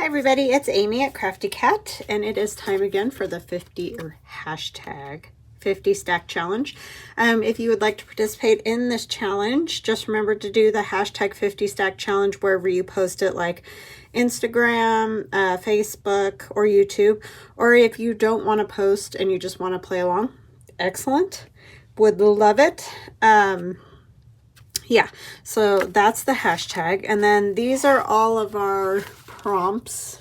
everybody, it's Amy at Crafty Cat, and it is time again for the 50 or hashtag 50 stack challenge. If you would like to participate in this challenge, just remember to do the hashtag 50 stack challenge wherever you post it, like Instagram, Facebook, or YouTube. Or if you don't want to post and you just want to play along, excellent, would love it. Yeah, so that's the hashtag, and then these are all of our prompts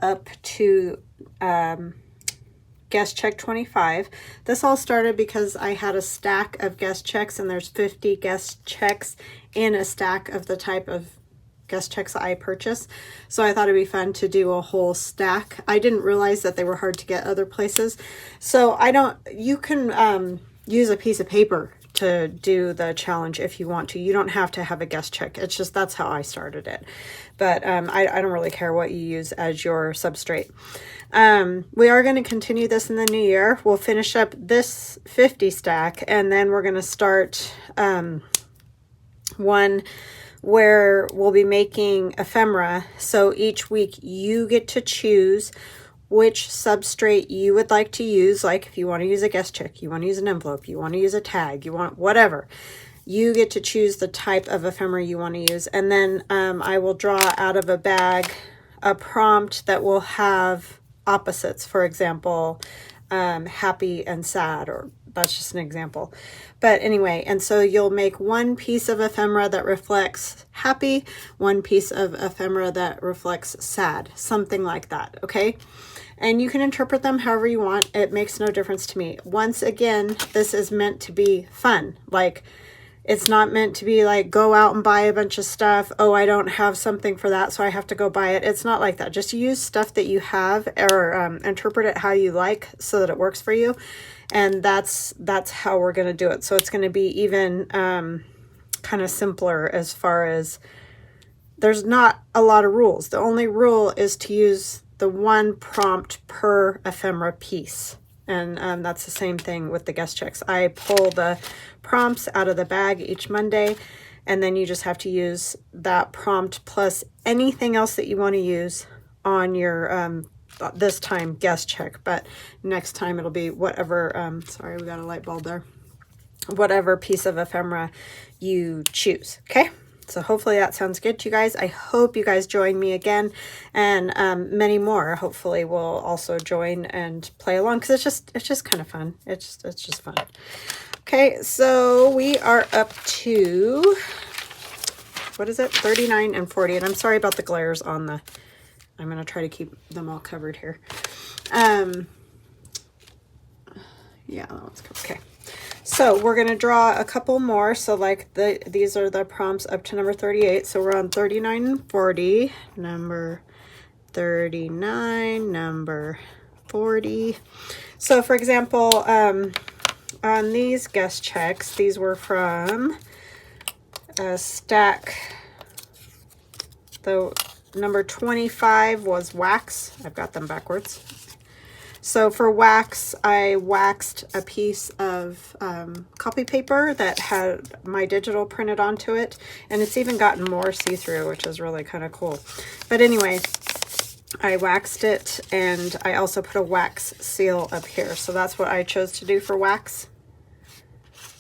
up to guest check 25. This all started because I had a stack of guest checks, and there's 50 guest checks in a stack of the type of guest checks I purchase. So I thought it'd be fun to do a whole stack. I didn't realize that they were hard to get other places. So you can use a piece of paper to do the challenge if you want to. You don't have to have a guest check. It's just that's how I started it. But I don't really care what you use as your substrate. We are going to continue this in the new year. We'll finish up this 50 stack, and then we're going to start one where we'll be making ephemera. So each week you get to choose which substrate you would like to use. Like if you want to use a guest check, you want to use an envelope, you want to use a tag, you want whatever, you get to choose the type of ephemera you want to use. And then I will draw out of a bag a prompt that will have opposites. For example, happy and sad, or that's just an example. But anyway, and so you'll make one piece of ephemera that reflects happy, one piece of ephemera that reflects sad, something like that, okay? And you can interpret them however you want. It makes no difference to me. Once again, this is meant to be fun. Like, it's not meant to be like, go out and buy a bunch of stuff. Oh, I don't have something for that, so I have to go buy it. It's not like that. Just use stuff that you have, or interpret it how you like so that it works for you. And that's how we're going to do it. So it's going to be even kind of simpler as far as there's not a lot of rules. The only rule is to use the one prompt per ephemera piece. And that's the same thing with the guest checks. I pull the prompts out of the bag each Monday, and then you just have to use that prompt plus anything else that you want to use on your this time guest check, but next time it'll be whatever, sorry, we got a light bulb there, whatever piece of ephemera you choose. Okay, so hopefully that sounds good to you guys. I hope you guys join me again, and many more hopefully will also join and play along, because it's just kind of fun. It's just fun. Okay, so we are up to, what is it, 39 and 40, and I'm sorry about the glares on the, I'm going to try to keep them all covered here. Yeah, that one's covered. Okay. So we're going to draw a couple more. So like these are the prompts up to number 38. So we're on 39 and 40, number 39, number 40. So for example, on these guest checks, these were from a stack. The number 25 was wax. I've got them backwards. So for wax, I waxed a piece of copy paper that had my digital printed onto it, and it's even gotten more see-through, which is really kind of cool. But anyway, I waxed it, and I also put a wax seal up here. So that's what I chose to do for wax.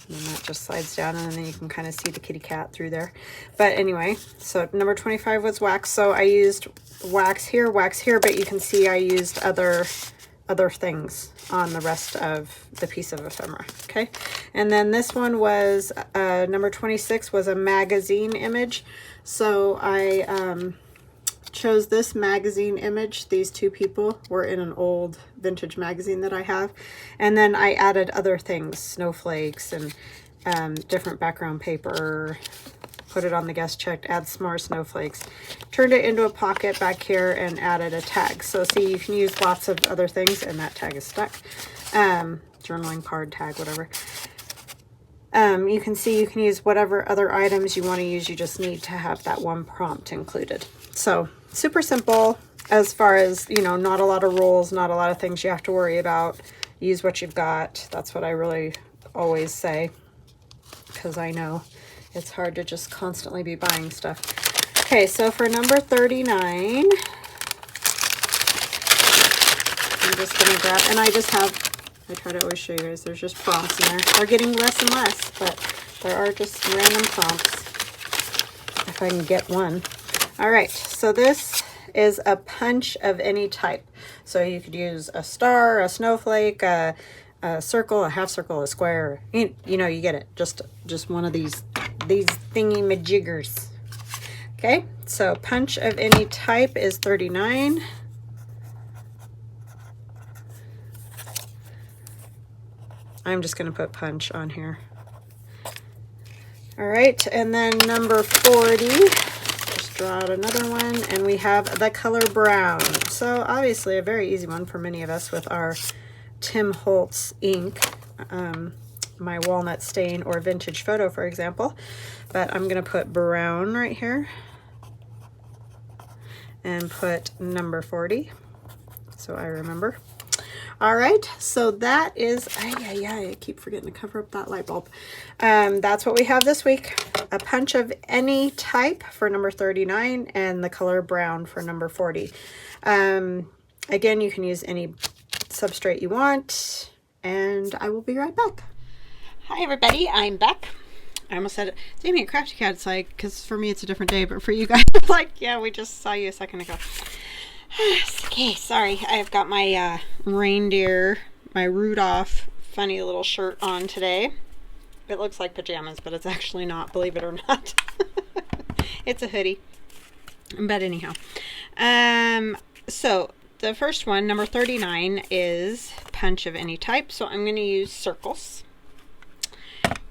And then that just slides down, and then you can kind of see the kitty cat through there. But anyway, so number 25 was wax. So I used wax here, but you can see I used other things on the rest of the piece of ephemera. Okay, and then this one was number 26 was a magazine image. So I chose this magazine image. These two people were in an old vintage magazine that I have, and then I added other things, snowflakes and different background paper, put it on the guest check, add some more snowflakes, turned it into a pocket back here, and added a tag. So see, you can use lots of other things, and that tag is stuck. Journaling card tag, whatever. You can see you can use whatever other items you want to use. You just need to have that one prompt included. So super simple as far as, you know, not a lot of rules, not a lot of things you have to worry about. Use what you've got. That's what I really always say, because I know it's hard to just constantly be buying stuff. Okay, so for number 39, just going to grab, and I try to always show you guys, there's just prompts in there. They're getting less and less, but there are just random prompts, if I can get one. All right, so this is a punch of any type. So you could use a star, a snowflake, a circle, a half circle, a square. You know, you get it. Just one of these thingy majiggers. Okay, so punch of any type is 39. I'm just going to put punch on here. All right, and then number 40. Just draw out another one, and we have the color brown. So obviously a very easy one for many of us with our Tim Holtz ink, my walnut stain or vintage photo, for example. But I'm going to put brown right here and put number 40 so I remember. All right, so that is, I keep forgetting to cover up that light bulb. That's what we have this week. A punch of any type for number 39 and the color brown for number 40. Again, you can use any substrate you want, and I will be right back. Hi everybody, I'm back. I almost said it. Damien Crafty Cat's like, because for me it's a different day, but for you guys, like, yeah, we just saw you a second ago. Okay, sorry. I've got my reindeer, my Rudolph funny little shirt on today. It looks like pajamas, but it's actually not, believe it or not. It's a hoodie. But anyhow. So the first one, number 39, is punch of any type. So I'm going to use circles.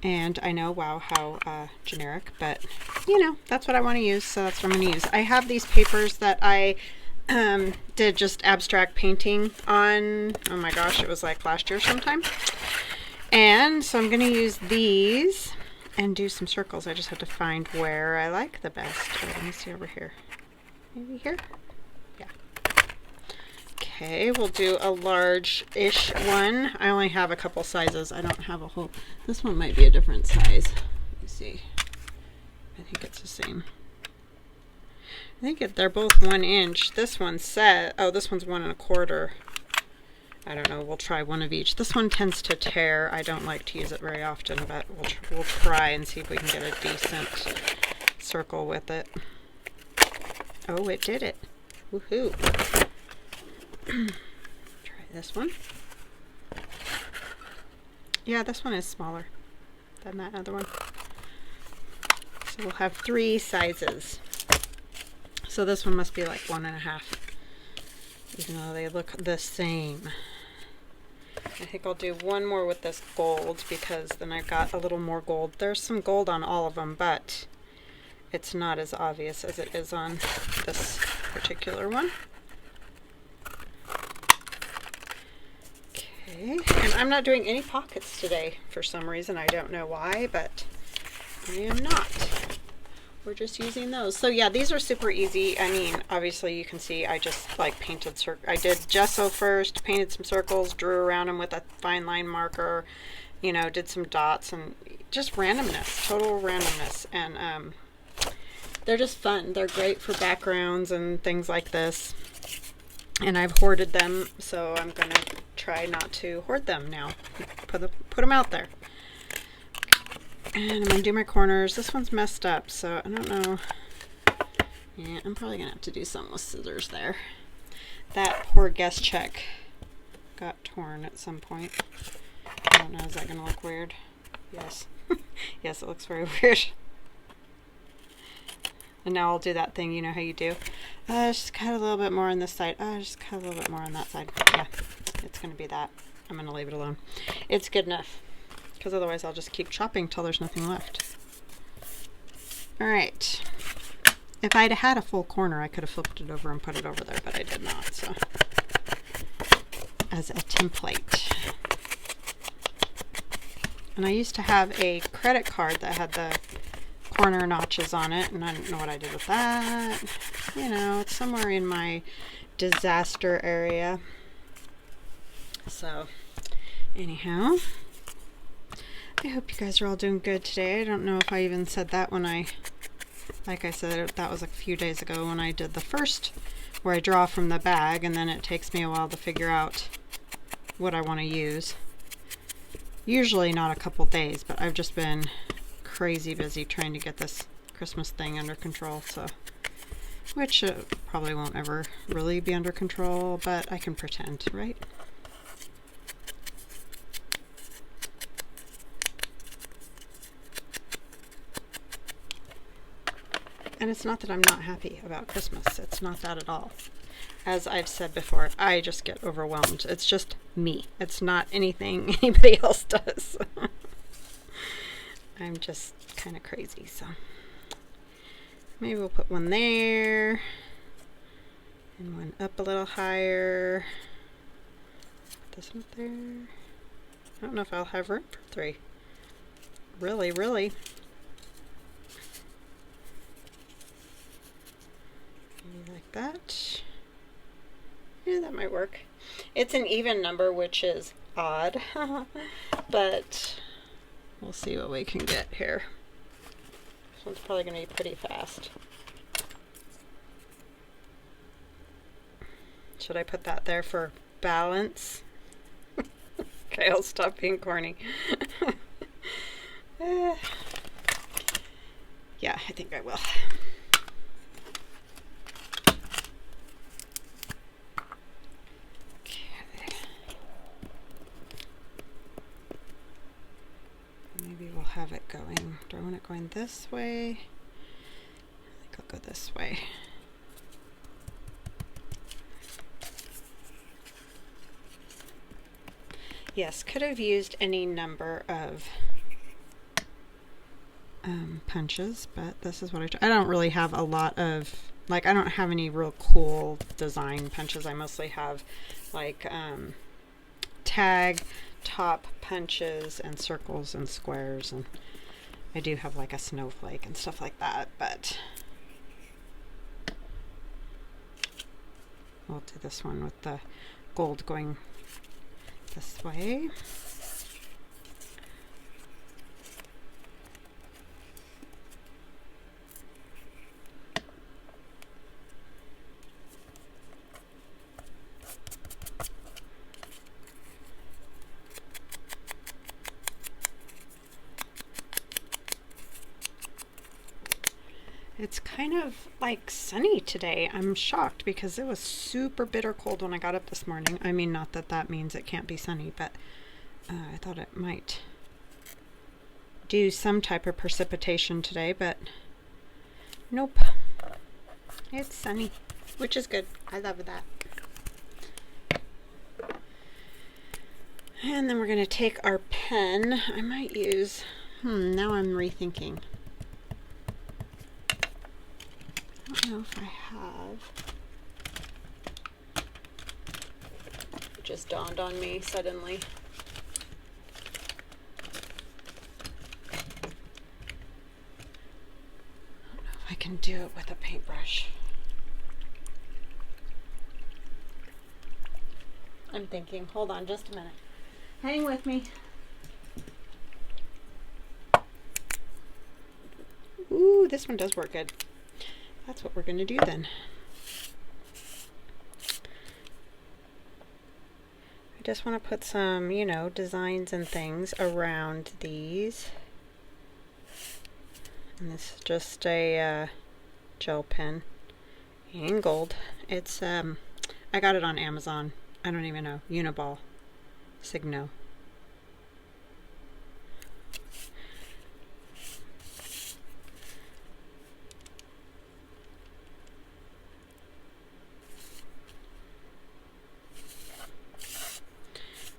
And I know, wow, how generic, but you know, that's what I want to use, so that's what I'm going to use. I have these papers that I did just abstract painting on. Oh my gosh, it was like last year sometime. And so I'm going to use these and do some circles. I just have to find where I like the best. Oh, let me see over here. Maybe here? Yeah. Okay, we'll do a large-ish one. I only have a couple sizes. I don't have a whole... This one might be a different size. Let me see. I think it's the same. I think they're both 1 inch. This one's set. Oh, this one's 1 1/4. I don't know. We'll try one of each. This one tends to tear. I don't like to use it very often, but we'll try and see if we can get a decent circle with it. Oh, it did it. Woohoo. Try this one. Yeah, this one is smaller than that other one. So we'll have 3 sizes. So this one must be like 1 1/2, even though they look the same. I think I'll do one more with this gold, because then I've got a little more gold. There's some gold on all of them, but it's not as obvious as it is on this particular one. Okay, and I'm not doing any pockets today for some reason. I don't know why, but I am not. We're just using those. So yeah, these are super easy. I mean, obviously you can see I just like painted I did gesso first, painted some circles, drew around them with a fine line marker, you know, did some dots, and just randomness, total randomness. And they're just fun. They're great for backgrounds and things like this. And I've hoarded them, so I'm gonna try not to hoard them now. Put them out there. And I'm going to do my corners. This one's messed up, so I don't know. Yeah, I'm probably going to have to do something with scissors there. That poor guest check got torn at some point. I don't know, is that going to look weird? Yes. Yes, it looks very weird. And now I'll do that thing, you know how you do. Just cut a little bit more on this side. Just cut a little bit more on that side. Yeah, it's going to be that. I'm going to leave it alone. It's good enough, because otherwise I'll just keep chopping till there's nothing left. Alright. If I'd had a full corner, I could have flipped it over and put it over there, but I did not, so. As a template. And I used to have a credit card that had the corner notches on it, and I don't know what I did with that. You know, it's somewhere in my disaster area. So, anyhow. I hope you guys are all doing good today. I don't know if I even said that when like I said, that was a few days ago when I did the first, where I draw from the bag, and then it takes me a while to figure out what I want to use. Usually not a couple days, but I've just been crazy busy trying to get this Christmas thing under control, so which probably won't ever really be under control, but I can pretend, right? And it's not that I'm not happy about Christmas. It's not that at all. As I've said before, I just get overwhelmed. It's just me. It's not anything anybody else does. I'm just kind of crazy, so maybe we'll put one there and one up a little higher. Put this one up there. I don't know if I'll have room for 3. Really. Maybe like that. Yeah, that might work. It's an even number, which is odd, but we'll see what we can get here. This one's probably going to be pretty fast. Should I put that there for balance? Okay, I'll stop being corny. Yeah, I think I will. Maybe we'll have it going. Do I want it going this way? I think I'll go this way. Yes, could have used any number of punches, but this is what I don't really have a lot of, like, I don't have any real cool design punches. I mostly have like tag top punches and circles and squares, and I do have like a snowflake and stuff like that, but we'll do this one with the gold going this way. It's kind of like sunny today. I'm shocked because it was super bitter cold when I got up this morning. I mean, not that that means it can't be sunny, but I thought it might do some type of precipitation today, but nope. It's sunny, which is good. I love that. And then we're going to take our pen. I might use, now I'm rethinking. I don't know if I have. It just dawned on me suddenly. I don't know if I can do it with a paintbrush. I'm thinking. Hold on just a minute. Hang with me. Ooh, this one does work good. That's what we're going to do then. I just want to put some, you know, designs and things around these. And this is just a gel pen in gold. It's, I got it on Amazon. I don't even know. Uniball. Signo.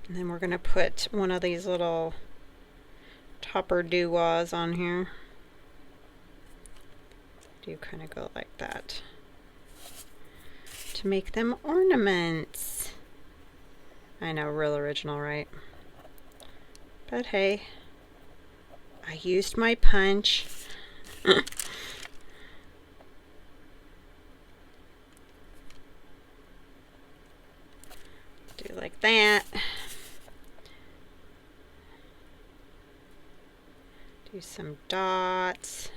And then we're going to put one of these little topper doo-wahs on here. Do kind of go like that to make them ornaments. I know, real original, right? But hey, I used my punch. Do like that. Do some dots.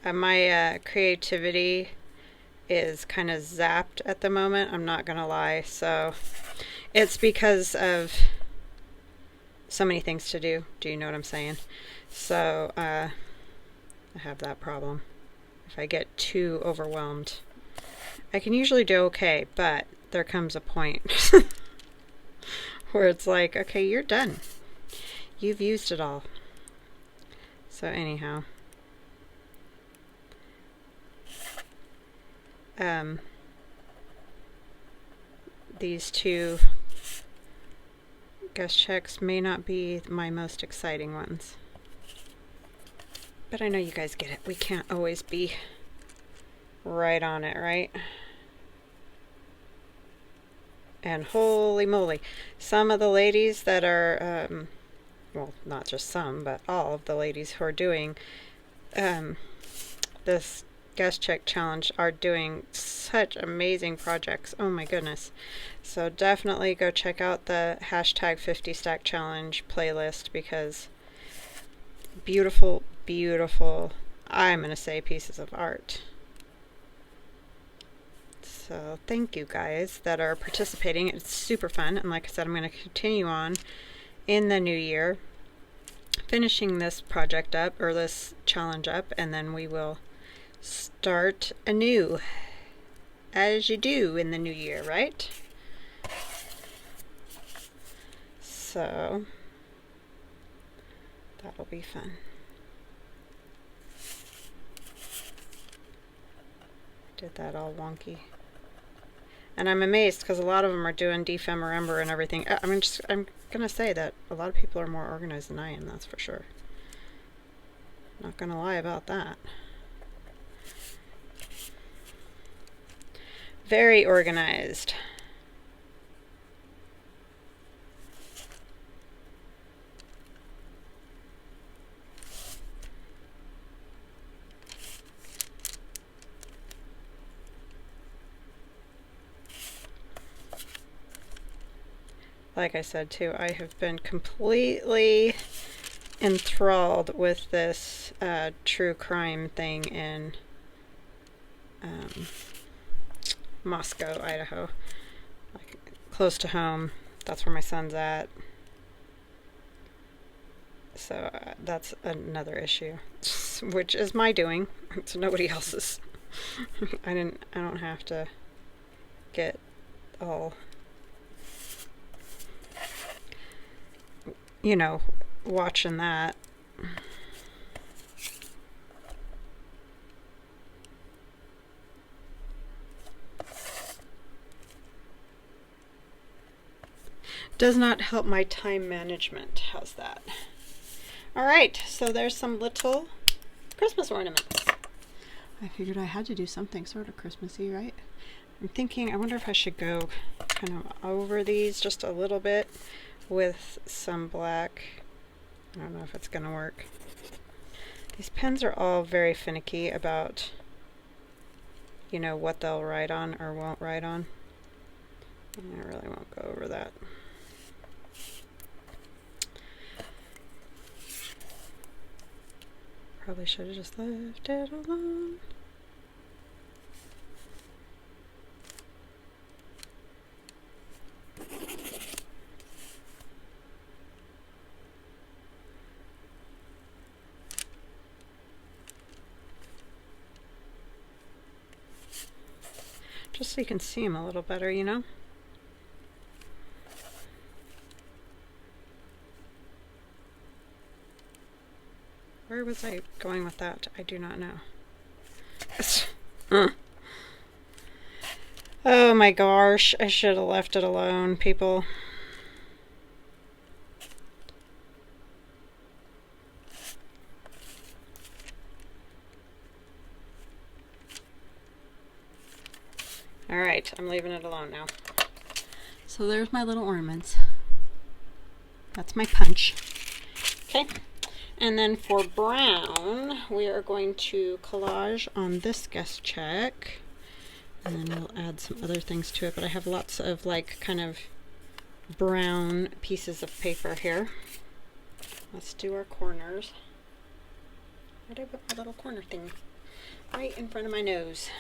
My creativity is kind of zapped at the moment, I'm not gonna lie. So it's because of so many things to do. Do you know what I'm saying? So I have that problem. If I get too overwhelmed, I can usually do okay, but there comes a point where it's like, okay, you're done. You've used it all. So anyhow, these two guest checks may not be my most exciting ones. But I know you guys get it. We can't always be right on it, right? And holy moly, some of the ladies that are, well, not just some, but all of the ladies who are doing this guest check challenge are doing such amazing projects. Oh my goodness. So definitely go check out the hashtag 50 stack challenge playlist, because beautiful, beautiful, I'm going to say, pieces of art. So thank you guys that are participating. It's super fun. And like I said, I'm going to continue on in the new year, finishing this project up, or this challenge up, and then we will start anew, as you do in the new year, right? So that'll be fun. Did that all wonky. And I'm amazed because a lot of them are doing Defember and everything. I'm gonna say that a lot of people are more organized than I am, that's for sure. Not gonna lie about that. Very organized. Like I said too, I have been completely enthralled with this true crime thing in Moscow, Idaho, like close to home. That's where my son's at. So that's another issue, which is my doing. It's nobody else's. I don't have to get all, you know, watching that. Does not help my time management. How's that? All right, so there's some little Christmas ornaments. I figured I had to do something sort of Christmassy, right? I'm thinking, I wonder if I should go kind of over these just a little bit with some black. I don't know if it's going to work. These pens are all very finicky about, you know, what they'll write on or won't write on. And I really won't go over that. Probably should have just left it alone. Just so you can see them a little better, you know? Where was I going with that? I do not know. Oh my gosh, I should have left it alone, people. Alright, I'm leaving it alone now. So there's my little ornaments. That's my punch. Okay. And then for brown, we are going to collage on this guest check. And then we'll add some other things to it. But I have lots of like kind of brown pieces of paper here. Let's do our corners. Where did I put my little corner thing? Right in front of my nose.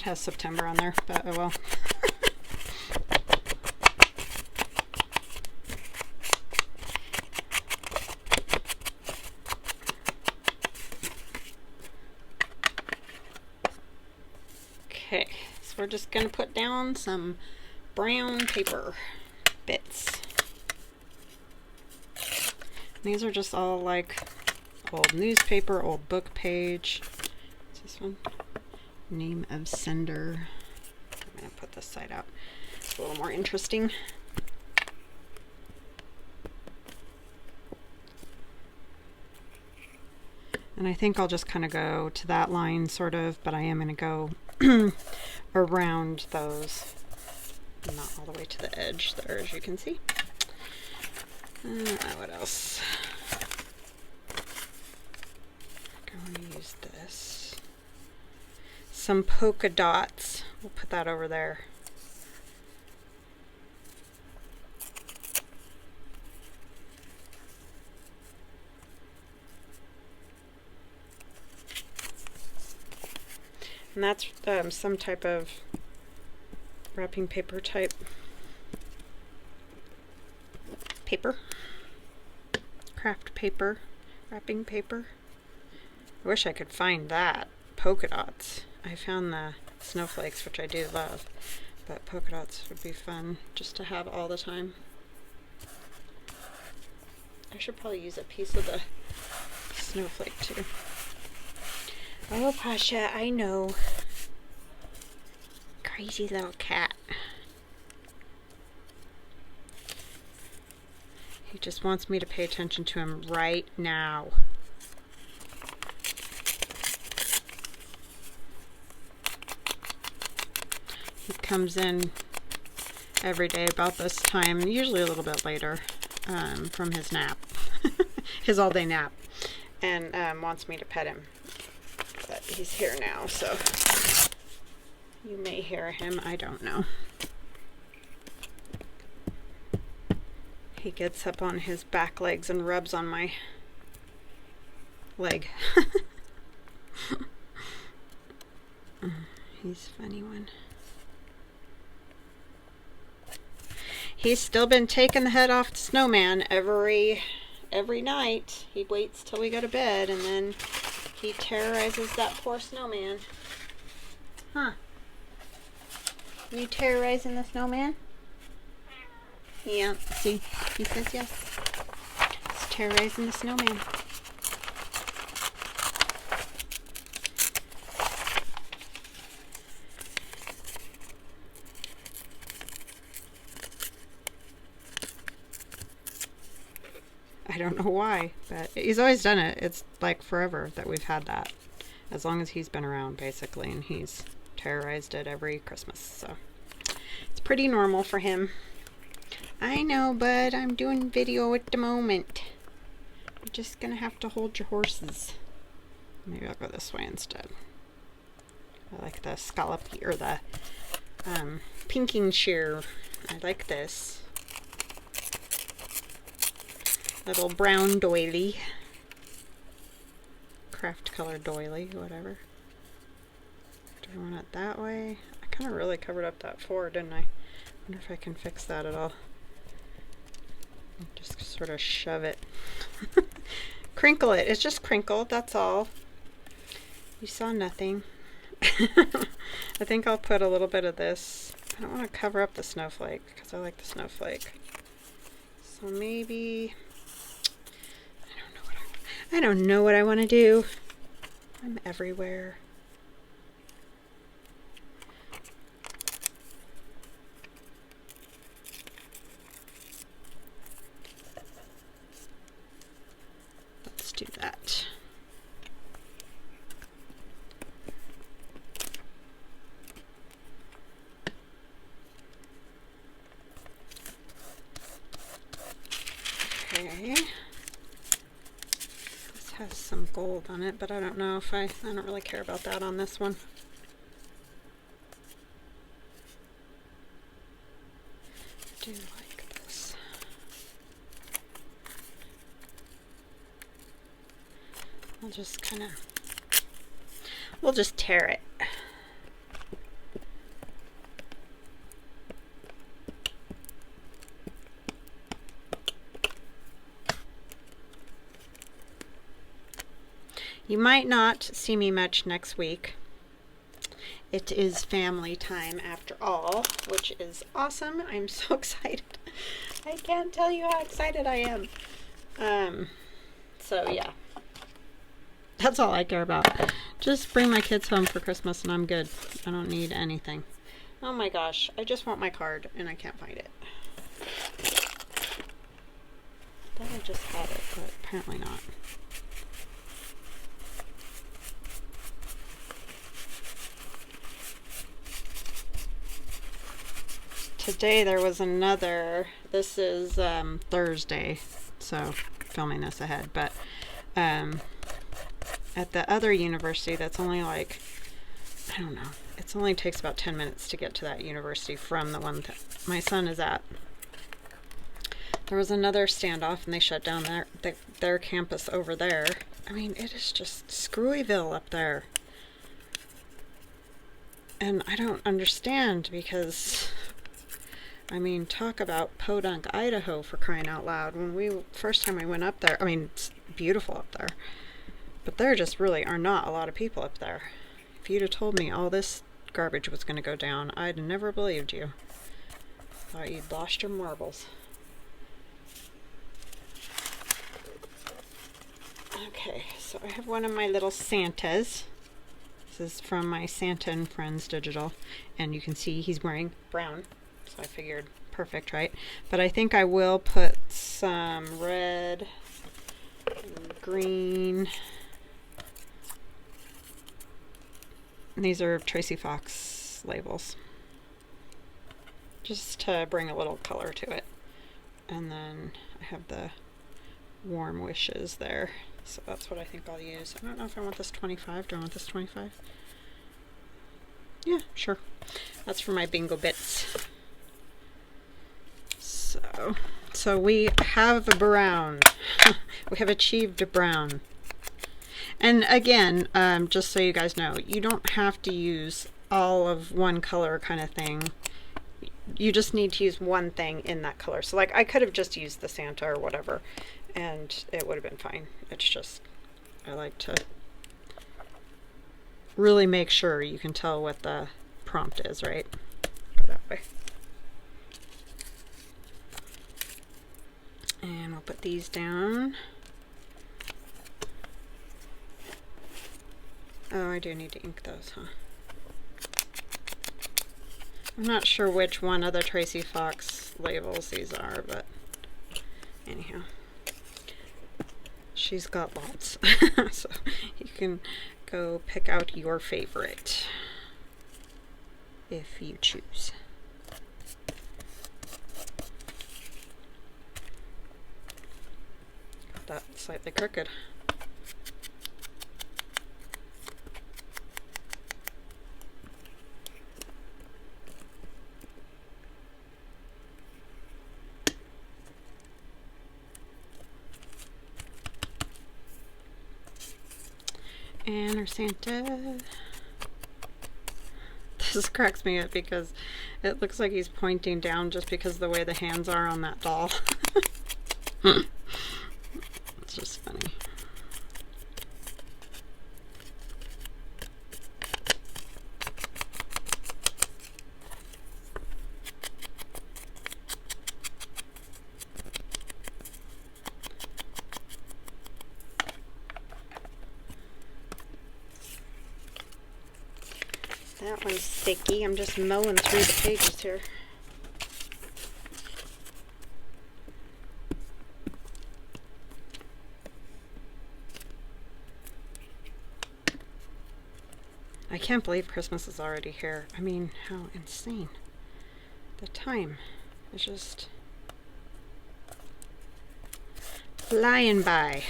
It has September on there, but oh well. Okay, so we're just going to put down some brown paper bits. These are just all like old newspaper, old book page. What's this one? Name of sender. I'm going to put this side out. It's a little more interesting. And I think I'll just kind of go to that line sort of, but I am going to go around those. Not all the way to the edge there, as you can see. What else? I'm going to use this. Some polka dots. We'll put that over there. And that's some type of wrapping paper type paper. Craft paper. Wrapping paper. I wish I could find that. Polka dots. I found the snowflakes, which I do love. But polka dots would be fun just to have all the time. I should probably use a piece of the snowflake too. Oh, Pasha, I know. Crazy little cat. He just wants me to pay attention to him right now. He comes in every day about this time, usually a little bit later, from his nap, his all-day nap, and wants me to pet him. But he's here now, so you may hear him. I don't know. He gets up on his back legs and rubs on my leg. He's a funny one. He's still been taking the head off the snowman every night. He waits till we go to bed, and then he terrorizes that poor snowman. Huh? You terrorizing the snowman? Yeah, see, he says yes. He's terrorizing the snowman. I don't know why, but he's always done it. It's like forever that we've had that. As long as he's been around, basically, and he's terrorized it every Christmas, so it's pretty normal for him. I know, but I'm doing video at the moment. You're just gonna have to hold your horses. Maybe I'll go this way instead. I like the scallop or the pinking shear. I like this. Little brown doily. Craft color doily, whatever. Do I want it that way? I kind of really covered up that four, didn't I? Wonder if I can fix that at all. Just sort of shove it. Crinkle it. It's just crinkled, that's all. You saw nothing. I think I'll put a little bit of this. I don't want to cover up the snowflake because I like the snowflake. So maybe... I don't know what I want to do. I'm everywhere. Let's do that. Okay. This has some gold on it, but I don't know if I don't really care about that on this one. I do like this. I'll just kind of, we'll just tear it. You might not see me much next week. It is family time after all, which is awesome. I'm so excited. I can't tell you how excited I am. So yeah. That's all I care about. Just bring my kids home for Christmas and I'm good. I don't need anything. Oh my gosh, I just want my card and I can't find it. I thought I just had it, but apparently not. Today there was another, this is Thursday, so filming this ahead, but at the other university that's only like, I don't know, it only takes about 10 minutes to get to that university from the one that my son is at. There was another standoff and they shut down their campus over there. I mean, it is just Screwyville up there. And I don't understand because, I mean, talk about Podunk, Idaho, for crying out loud. When first time I went up there, I mean, it's beautiful up there. But there just really are not a lot of people up there. If you'd have told me all this garbage was going to go down, I'd never believed you. Thought you'd lost your marbles. Okay, so I have one of my little Santas. This is from my Santa and Friends digital. And you can see he's wearing brown. So I figured perfect, right? But I think I will put some red and green. And these are Tracy Fox labels. Just to bring a little color to it. And then I have the warm wishes there. So that's what I think I'll use. I don't know if I want this 25. Do I want this 25? Yeah, sure. That's for my bingo bits. So we have a brown. We have achieved a brown. And again, just so you guys know, you don't have to use all of one color kind of thing. You just need to use one thing in that color. So like I could have just used the Santa or whatever and it would have been fine. It's just, I like to really make sure you can tell what the prompt is, right? Go that way. And I'll put these down. Oh, I do need to ink those, huh? I'm not sure which one of the Tracy Fox labels these are, but anyhow. She's got lots. So you can go pick out your favorite if you choose. Got that slightly crooked. And our Santa. This cracks me up because it looks like he's pointing down just because of the way the hands are on that doll. It's just funny. That one's sticky. I'm just mowing through the pages here. I can't believe Christmas is already here. I mean, how insane. The time is just flying by.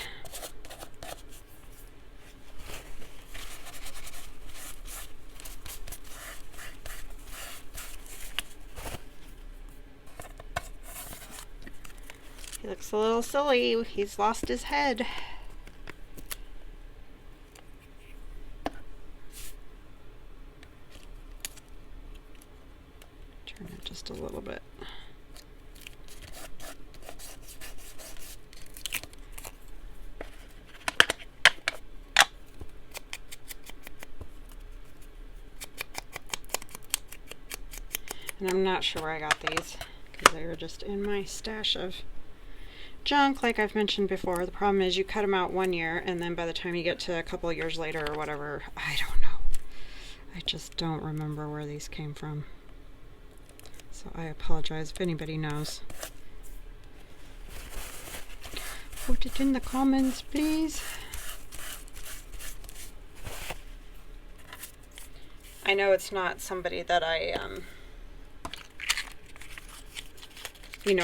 He looks a little silly. He's lost his head. Turn it just a little bit. And I'm not sure where I got these because they were just in my stash of junk, like I've mentioned before. The problem is you cut them out 1 year, and then by the time you get to a couple of years later or whatever, I don't know. I just don't remember where these came from. So I apologize if anybody knows. Put it in the comments, please. I know it's not somebody that I,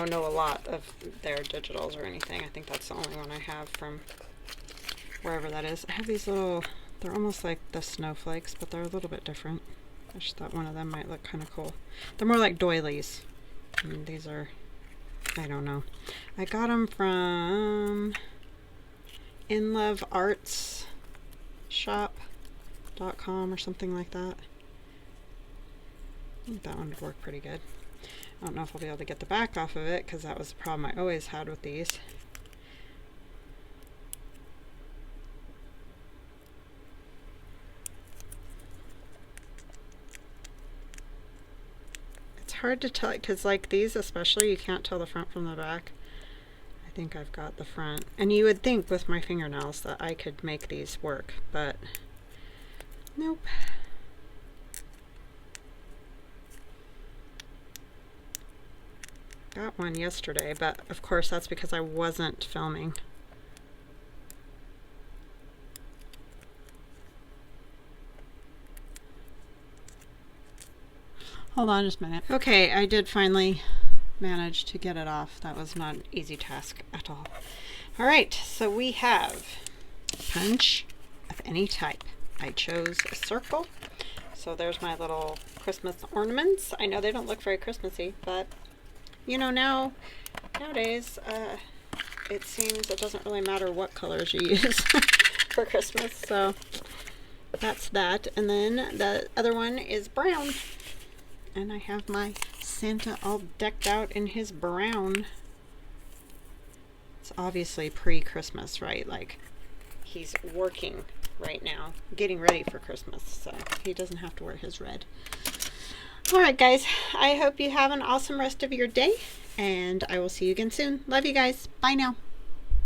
know a lot of their digitals or anything. I think that's the only one I have from wherever that is. I have these little, they're almost like the snowflakes, but they're a little bit different. I just thought one of them might look kind of cool. They're more like doilies. I mean, these are, I don't know. I got them from inloveartsshop.com or something like that. I think that one would work pretty good. I don't know if I'll be able to get the back off of it because that was the problem I always had with these. It's hard to tell because like these especially, you can't tell the front from the back. I think I've got the front. And you would think with my fingernails that I could make these work, but nope. Got one yesterday, but of course that's because I wasn't filming. Hold on just a minute. Okay, I did finally manage to get it off. That was not an easy task at all. All right, so we have punch of any type. I chose a circle. So there's my little Christmas ornaments. I know they don't look very Christmassy, but you know, nowadays, it seems it doesn't really matter what colors you use for Christmas, so that's that. And then the other one is brown, and I have my Santa all decked out in his brown. It's obviously pre-Christmas, right? Like, he's working right now, getting ready for Christmas, so he doesn't have to wear his red. Alright guys, I hope you have an awesome rest of your day, and I will see you again soon. Love you guys. Bye now.